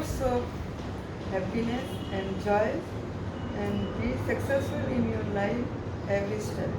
lots of happiness and joy and be successful in your life every step.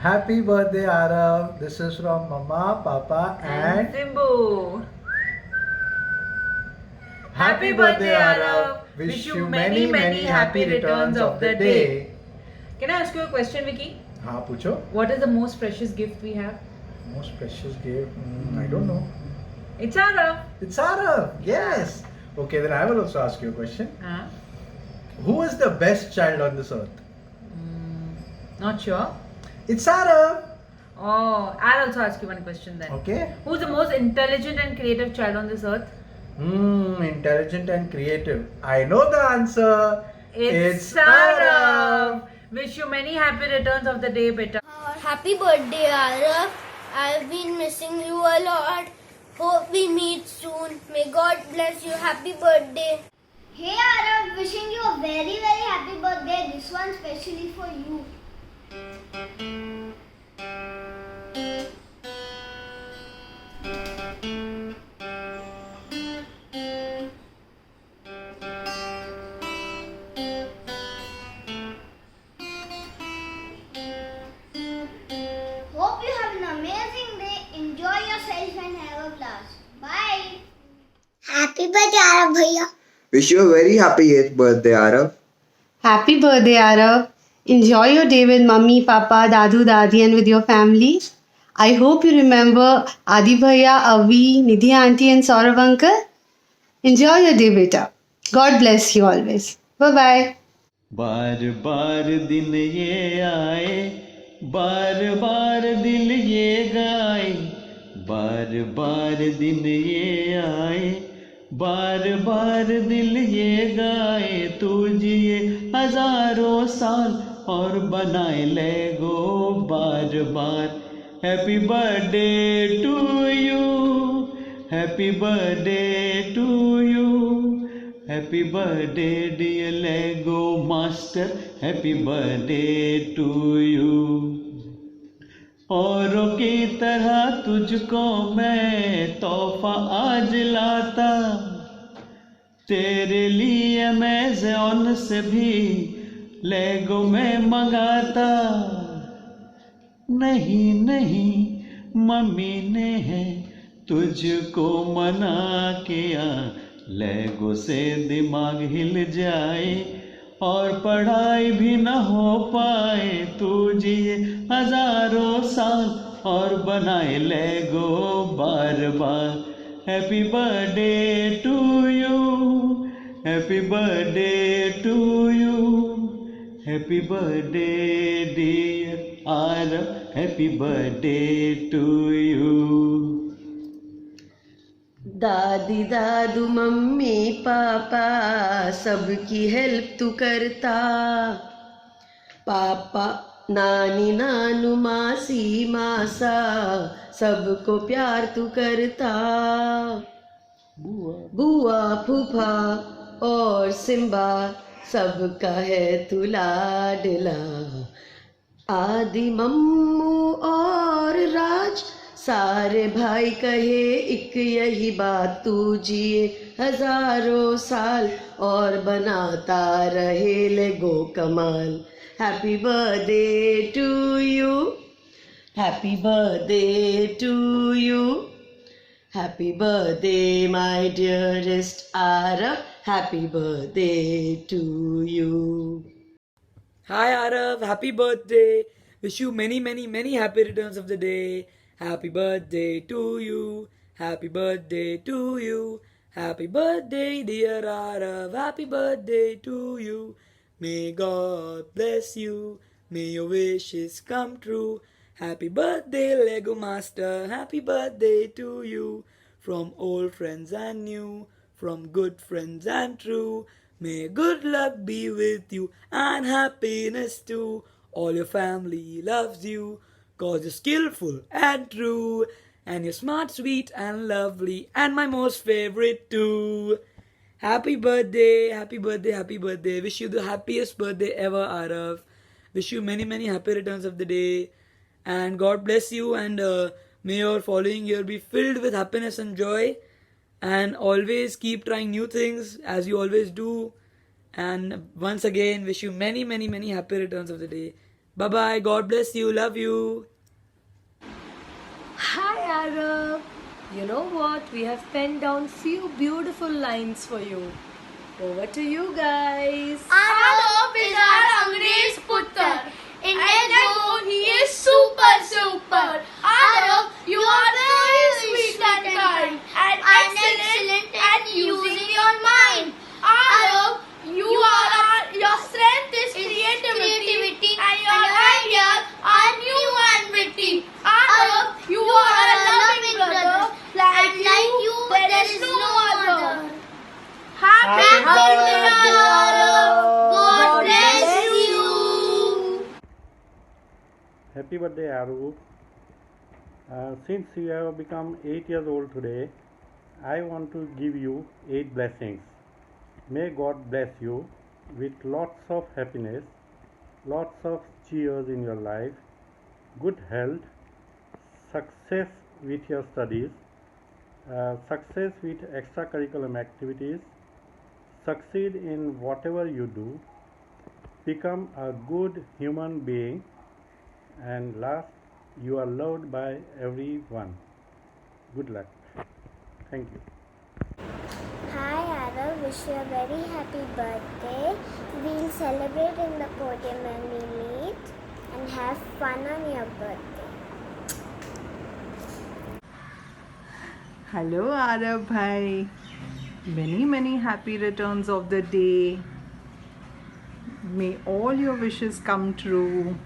Happy birthday, Arav. This is from Mama, Papa, and Simbu. happy birthday, Arav. Wish you many happy returns of the day. Can I ask you a question, Vicky? हाँ पूछो. What is the most precious gift we have? Most precious gift? I don't know. It's Arav. It's Arav. Yes. Okay, then I will also ask you a question. Huh? Who is the best child on this earth? Not sure. It's Arav. Oh, I'll also ask you one question then. Okay. Who's the most intelligent and creative child on this earth? Intelligent and creative. I know the answer. It's Arav. Wish you many happy returns of the day, beta. Happy birthday, Arav. I've been missing you a lot. Hope we meet soon. May God bless you. Happy birthday. Hey Arav, wishing you a very happy birthday. This one specially for you. Hope you have an amazing day. Enjoy yourself and have a blast. Bye. Happy birthday, Arav bhaiya. Wish you a very happy 8th birthday, Arav. Happy birthday, Arav. Enjoy your day with mummy, papa, dadu, dadi, and with your family. I hope you remember Adi Bhaiya, Avi, Nidhi auntie, and Saurav uncle. Enjoy your day, beta. God bless you always. Bye bye. बार बार दिन ये आए, बार बार दिल ये गाए, बार बार दिन ये आए, बार बार दिल ये गाए, तू जिए हजारों साल और बनाए लेगो बार बार. Happy birthday to you, happy birthday to you, happy birthday dear Lego master, happy birthday to you. औरों की तरह तुझको मैं तोहफा आज लाता, तेरे लिए अमेज़न से भी लेगो में मंगाता. नहीं नहीं मम्मी ने है तुझको मना किया, लेगो से दिमाग हिल जाए और पढ़ाई भी न हो पाए, तू जिए हजारों साल और बनाए लेगो बार बार. Happy birthday to you, happy birthday to you, happy birthday dear Aarav, happy birthday to you. दादी दादू मम्मी पापा सबकी हेल्प तू करता, पापा नानी नानू मासी मासा सबको प्यार तू करता. बुआ फूफा और सिम्बा सबका है तू लाडला. आदि मम्मू और राज सारे भाई कहे एक यही बात, तू जिए हजारों साल और बनाता रहे लेगो कमाल. Happy birthday to you, happy birthday to you, happy birthday my dearest Aarav, happy birthday to you. Hi Arav, happy birthday. Wish you many happy returns of the day. Happy birthday to you. Happy birthday to you. Happy birthday dear Arav. Happy birthday to you. May God bless you. May your wishes come true. Happy birthday, Lego Master. Happy birthday to you. From old friends and new, from good friends and true. May good luck be with you and happiness too. All your family loves you, 'cause you're skillful and true. And you're smart, sweet and lovely, and my most favorite too. Happy birthday, happy birthday, happy birthday. Wish you the happiest birthday ever, Arav. Wish you many, many happy returns of the day. And God bless you, and may your following year be filled with happiness and joy. And always keep trying new things as you always do. And once again, wish you many, many, many happy returns of the day. Bye bye. God bless you. Love you. Hi Arav. You know what? We have penned down few beautiful lines for you. Over to you guys. Arav is our Angrez Putter. In India, he is super, super. Arav, you are very sweet and kind and excellent at using your mind. Arav, your strength is creativity and your ideas are new and witty. Arav, you are a loving brother. Like you, there is no other. Happy birthday, Arav. God bless you. Happy birthday, Aru. Since you have become 8 years old today, I want to give you 8 blessings. May God bless you with lots of happiness, lots of cheers in your life, good health, success with your studies, success with extracurricular activities, succeed in whatever you do, become a good human being, and last, you are loved by everyone. Good luck. Thank you. Hi Arav, wish you a very happy birthday. We'll celebrate in the podium when we meet and have fun on your birthday. Hello Arav bhai. Many happy returns of the day. May all your wishes come true.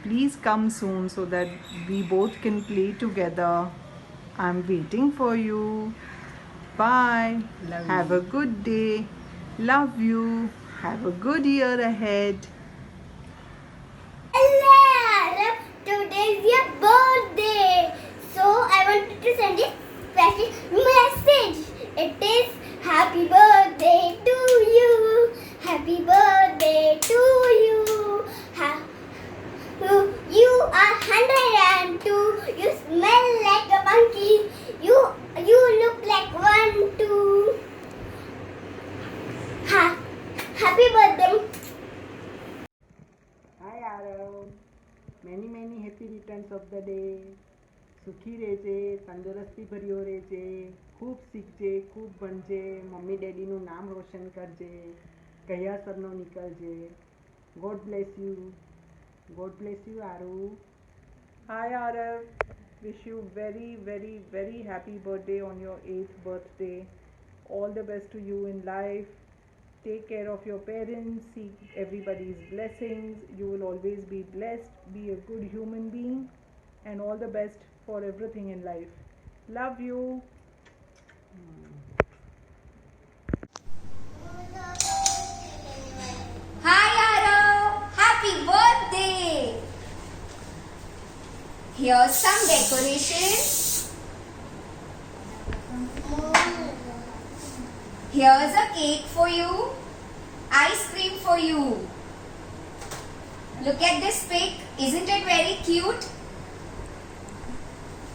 Please come soon so that we both can play together. I'm waiting for you. Bye. Have a good day. Love you. Have a good year ahead. Hello Arav, today is your birthday. So I wanted to send a special message. It is happy birthday to you. Happy birthday to you. You are 102. You smell like a monkey. You look like 1, 2. Happy birthday. Hi Arav. Many happy returns of the day. સુખી રહેજે, તંદુરસ્તી ભર્યો રહેજે, ખૂબ શીખજે, ખૂબ ભણજે, mummy ડેડીનું નામ રોશન કરજે, કૈયાસરનો નીકળજે. God bless you. God bless you, Aru. Hi, Arav. Wish you very happy birthday on your 8th birthday. All the best to you in life. Take care of your parents. Seek everybody's blessings. You will always be blessed. Be a good human being. And all the best for everything in life. Love you. Hi Arav, happy birthday! Here's some decorations. Here's a cake for you, ice cream for you. Look at this pic, isn't it very cute?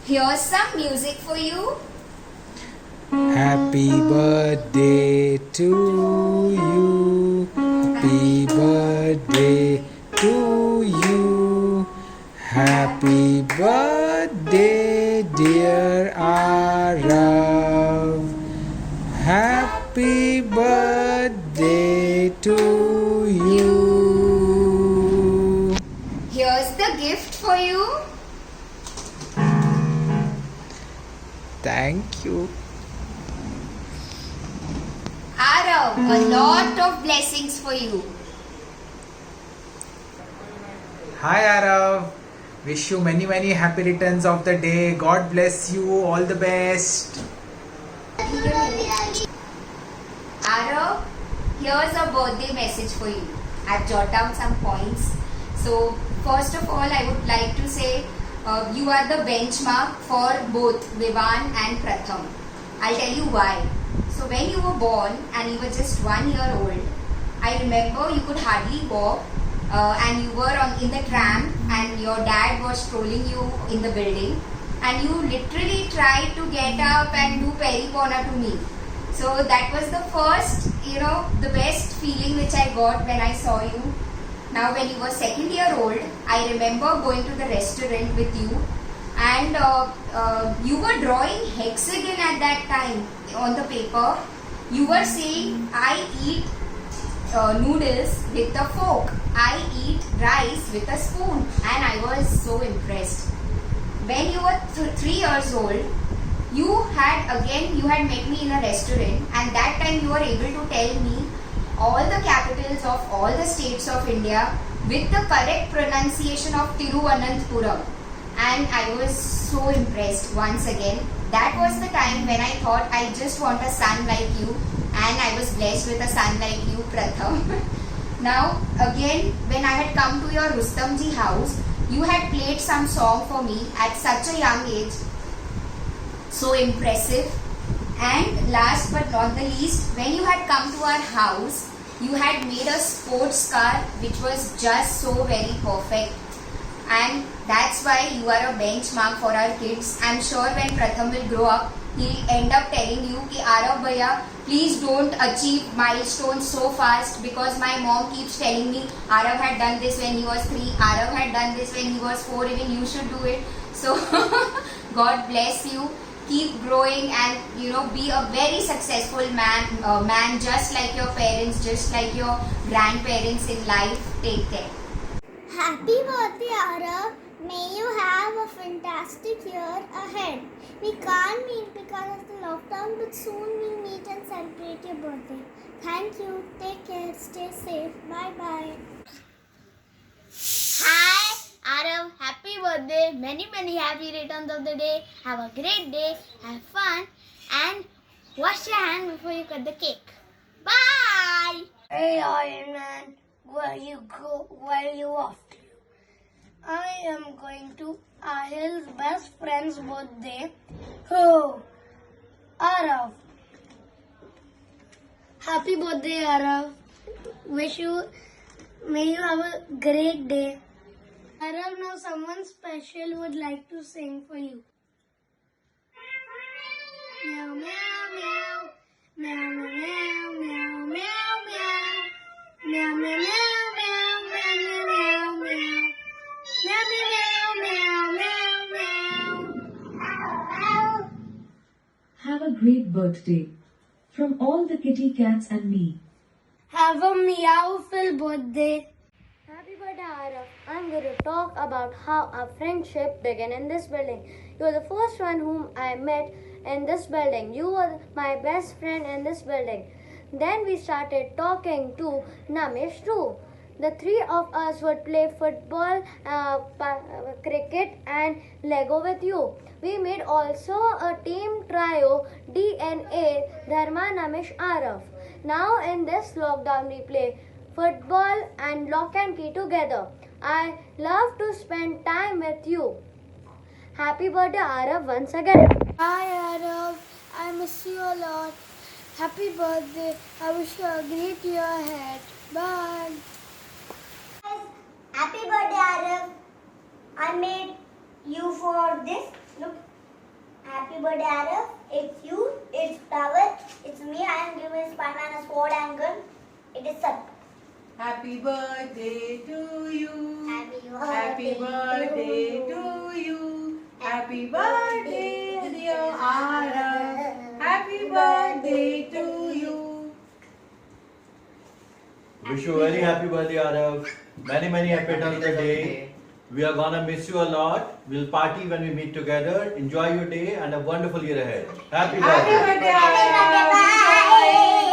Here's some music for you. Happy birthday to you. Happy birthday to you. Happy birthday, dear Arav. Happy birthday to you. Here's the gift for you. Thank you. Arav, A lot of blessings for you. Hi Arav. Wish you many many happy returns of the day. God bless you. All the best. Arav, here's a birthday message for you. I've jotted down some points. So, first of all, I would like to say you are the benchmark for both Vivan and Pratham. I'll tell you why. So, when you were born and you were just 1 year old, I remember you could hardly walk and you were in the tram and your dad was strolling you in the building and you literally tried to get up and do peripona to me. So that was the first, the best feeling which I got when I saw you. Now when you were 2nd year old, I remember going to the restaurant with you and you were drawing hexagon at that time on the paper. You were saying, I eat noodles with a fork, I eat rice with a spoon, and I was so impressed. When you were 3 years old, you had met me in a restaurant and that time you were able to tell me all the capitals of all the states of India with the correct pronunciation of Tiruvananthapuram, and I was so impressed once again. That was the time when I thought I just want a son like you, and I was blessed with a son like you, Pratham. Now again, when I had come to your Rustamji house, you had played some song for me at such a young age. So impressive. And last but not the least, when you had come to our house, you had made a sports car which was just so very perfect. And that's why you are a benchmark for our kids. I'm sure when Pratham will grow up, he'll end up telling you ki Arav Bhaiya, please don't achieve milestones so fast, because my mom keeps telling me Arav had done this when he was 3, Arav had done this when he was 4, even you should do it. So God bless you. Keep growing and be a very successful man just like your parents, just like your grandparents in life. Take care. Happy birthday, Arav. May you have a fantastic year ahead. We can't meet because of the lockdown, but soon we'll meet and celebrate your birthday. Thank you. Take care. Stay safe. Bye bye. Hi, Arav. Happy birthday. Many, many happy returns of the day. Have a great day. Have fun. And wash your hands before you cut the cake. Bye. Hey Iron Man, where are you off to? I am going to Ahil's best friend's birthday. Oh, Arav. Happy birthday, Arav. May you have a great day. Arav, now someone special would like to sing for you. Meow, meow, meow. Meow, meow, meow, meow, meow. Meow, meow, meow, meow, meow, meow, meow. Meow, meow, meow, meow, meow. Have a great birthday from all the kitty cats and me. Have a meow-filled birthday. Happy birthday, Arav. I'm going to talk about how our friendship began in this building. You were the first one whom I met in this building. You were my best friend in this building. Then we started talking to Namish too. The three of us would play football, cricket and Lego with you. We made also a team trio, DNA, Dharma, Namish, Arav. Now in this lockdown we play football and lock and key together. I love to spend time with you. Happy birthday, Arav, once again. Hi, Arav. I miss you a lot. Happy birthday. I wish you a great year ahead. Bye. Happy birthday, Arav. I made you for this. Look. Happy birthday, Arav. It's you, it's flower, it's me. I am giving Spider-Man a sword angle. It is sun. Happy birthday to you. Happy birthday to you. Happy birthday, dear Arav. Happy birthday to you. Wish you a very happy birthday, Arav. Many, many happy returns of the day. We are gonna miss you a lot. We'll party when we meet together. Enjoy your day and a wonderful year ahead. Happy birthday. Happy birthday, Arav. Bye.